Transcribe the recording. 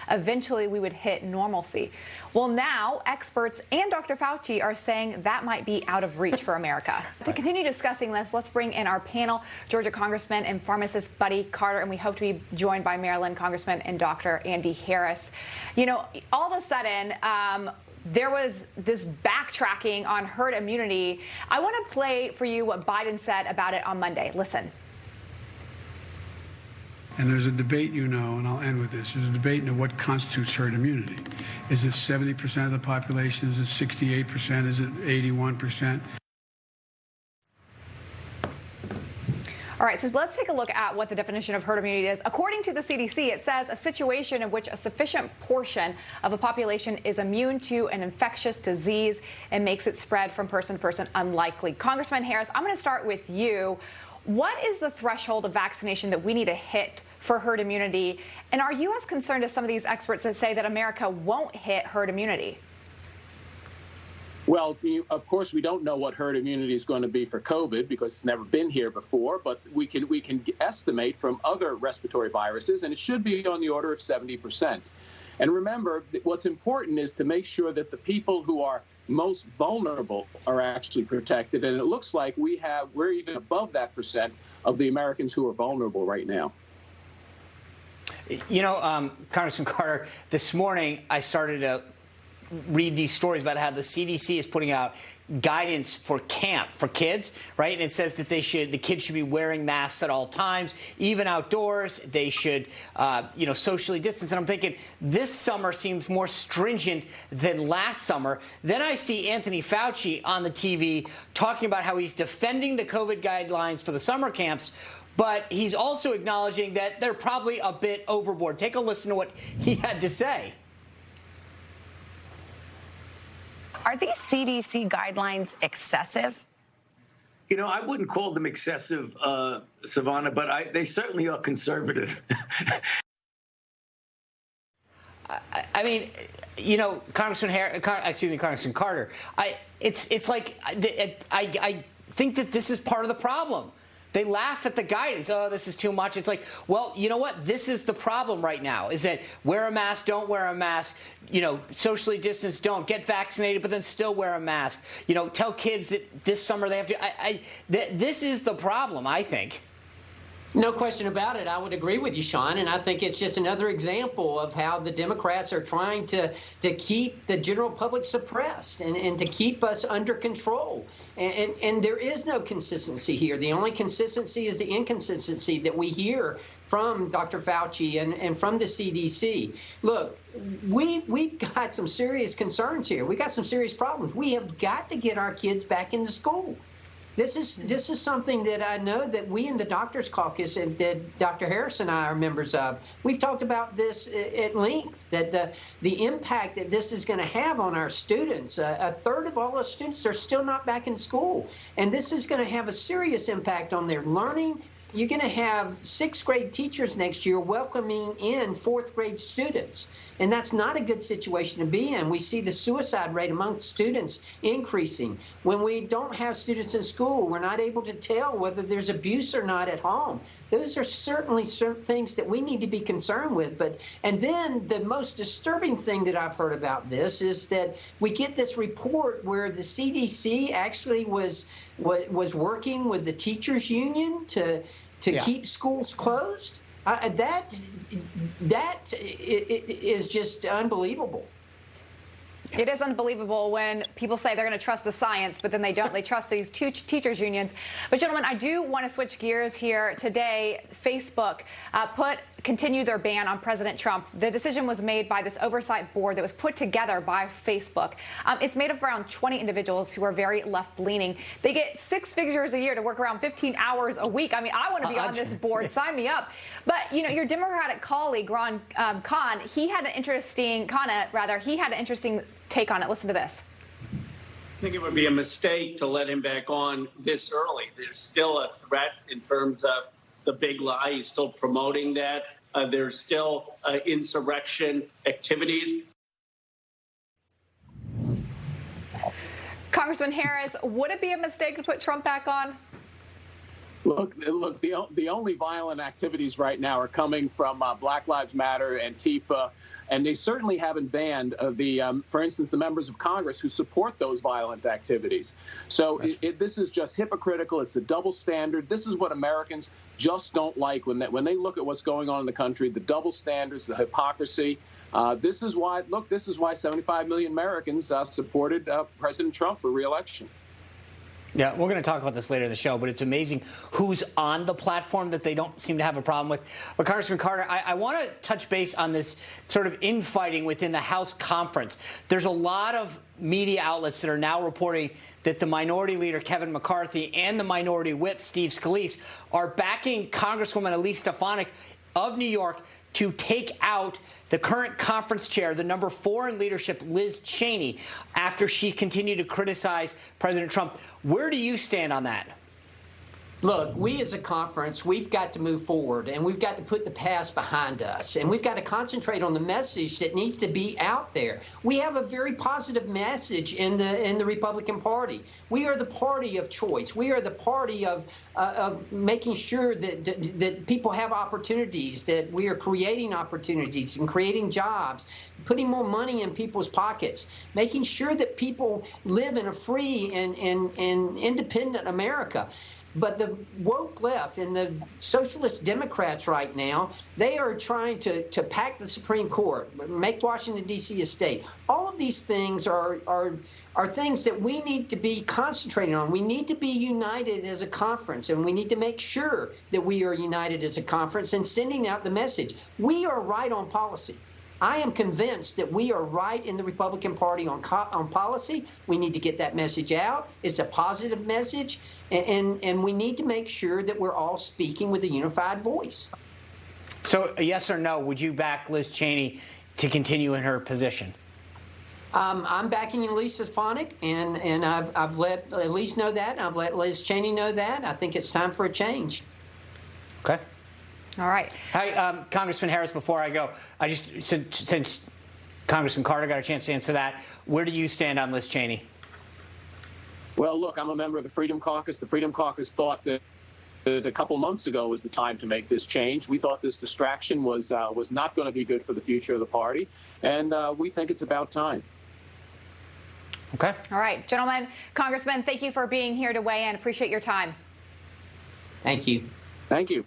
eventually we would hit normalcy. Well, now experts and Dr. Fauci are saying that might be out of reach for America. To continue discussing this, let's bring in our panel, Georgia Congressman and pharmacist Buddy Carter, and we hope to be joined by Maryland Congressman and Dr. Andy Harris. You know, all of a sudden, there was this backtracking on herd immunity. I want to play for you what Biden said about it on Monday. Listen. And there's a debate, you know, and I'll end with this. There's a debate into what constitutes herd immunity. Is it 70% of the population? Is it 68%? Is it 81%? All right, so let's take a look at what the definition of herd immunity is. According to the CDC, it says a situation in which a sufficient portion of a population is immune to an infectious disease and makes it spread from person to person unlikely. Congressman Harris, I'm going to start with you. What is the threshold of vaccination that we need to hit for herd immunity? And are you as concerned as some of these experts that say that America won't hit herd immunity? Well, of course, we don't know what herd immunity is going to be for COVID because it's never been here before, but we can estimate from other respiratory viruses, and it should be on the order of 70%. And remember, what's important is to make sure that the people who are most vulnerable are actually protected. And it looks like we're even above that percent of the Americans who are vulnerable right now. You know, Congressman Carter, this morning I started to read these stories about how the CDC is putting out guidance for camp for kids, right? And it says that the kids should be wearing masks at all times, even outdoors. They should, socially distance. And I'm thinking this summer seems more stringent than last summer. Then I see Anthony Fauci on the TV talking about how he's defending the COVID guidelines for the summer camps, but he's also acknowledging that they're probably a bit overboard. Take a listen to what he had to say. Are these CDC guidelines excessive? You know, I wouldn't call them excessive, Savannah, but they certainly are conservative. I mean, you know, Congressman Carter, it's like I think that this is part of the problem. They laugh at the guidance. Oh, this is too much. It's like, well, you know what? This is the problem right now, is that wear a mask, don't wear a mask, you know, socially distance, don't, get vaccinated, but then still wear a mask. You know, tell kids that this summer they have to. This is the problem, I think. No question about it. I would agree with you, Sean, and I think it's just another example of how the Democrats are trying to keep the general public suppressed and to keep us under control. And there is no consistency here. The only consistency is the inconsistency that we hear from Dr. Fauci and from the CDC. Look, we've got some serious concerns here. We've got some serious problems. We have got to get our kids back into school. This is something that I know that we in the Doctors Caucus and that Dr. Harris and I are members of. We've talked about this at length, that the impact that this is going to have on our students. A third of all our students are still not back in school, and this is going to have a serious impact on their learning. You're going to have sixth grade teachers next year welcoming in fourth grade students. And that's not a good situation to be in. We see the suicide rate among students increasing. When we don't have students in school, we're not able to tell whether there's abuse or not at home. Those are certainly certain things that we need to be concerned with. And then the most disturbing thing that I've heard about this is that we get this report where the CDC actually was working with the teachers union to keep schools closed. That is just unbelievable. It is unbelievable when people say they're going to trust the science, but then they don't. They trust these two teachers' unions. But, gentlemen, I do want to switch gears here. Today, Facebook continued their ban on President Trump. The decision was made by this oversight board that was put together by Facebook. It's made of around 20 individuals who are very left-leaning. They get 6 figures a year to work around 15 hours a week. I mean, I want to be on this board. Sign me up. But, you know, your Democratic colleague, Ron Khan, he had an interesting take on it. Listen to this. I think it would be a mistake to let him back on this early. There's still a threat in terms of the big lie. He's still promoting that. There's still insurrection activities. Congressman Harris, would it be a mistake to put Trump back on? Look, the only violent activities right now are coming from Black Lives Matter and Antifa, and they certainly haven't banned for instance, the members of Congress who support those violent activities. So this is just hypocritical. It's a double standard. This is what Americans just don't like when they look at what's going on in the country, the double standards, the hypocrisy. This is why 75 million Americans supported President Trump for re-election. Yeah, we're going to talk about this later in the show, but it's amazing who's on the platform that they don't seem to have a problem with. But Congressman Carter, I want to touch base on this sort of infighting within the House conference. There's a lot of media outlets that are now reporting that the Minority Leader, Kevin McCarthy, and the Minority Whip, Steve Scalise, are backing Congresswoman Elise Stefanik of New York to take out the current conference chair, the number 4 in leadership, Liz Cheney, after she continued to criticize President Trump. Where do you stand on that? Look, we as a conference, we've got to move forward, and we've got to put the past behind us, and we've got to concentrate on the message that needs to be out there. We have a very positive message in the Republican Party. We are the party of choice. We are the party of making sure that people have opportunities, that we are creating opportunities and creating jobs, putting more money in people's pockets, making sure that people live in a free and independent America. But the woke left and the socialist Democrats right now, they are trying to pack the Supreme Court, make Washington, D.C. a state. All of these things are things that we need to be concentrating on. We need to be united as a conference, and we need to make sure that we are united as a conference and sending out the message. We are right on policy. I am convinced that we are right in the Republican Party on policy. We need to get that message out. It's a positive message, and we need to make sure that we're all speaking with a unified voice. So, yes or no, would you back Liz Cheney to continue in her position? I'm backing Elise Stefanik, and I've let Elise know that, and I've let Liz Cheney know that. I think it's time for a change. Okay. All right. Hi, Congressman Harris, before I go, since Congressman Carter got a chance to answer that, where do you stand on Liz Cheney? Well, look, I'm a member of the Freedom Caucus. The Freedom Caucus thought that a couple months ago was the time to make this change. We thought this distraction was not going to be good for the future of the party, and we think it's about time. Okay. All right, gentlemen, Congressman, thank you for being here to weigh in. Appreciate your time. Thank you. Thank you.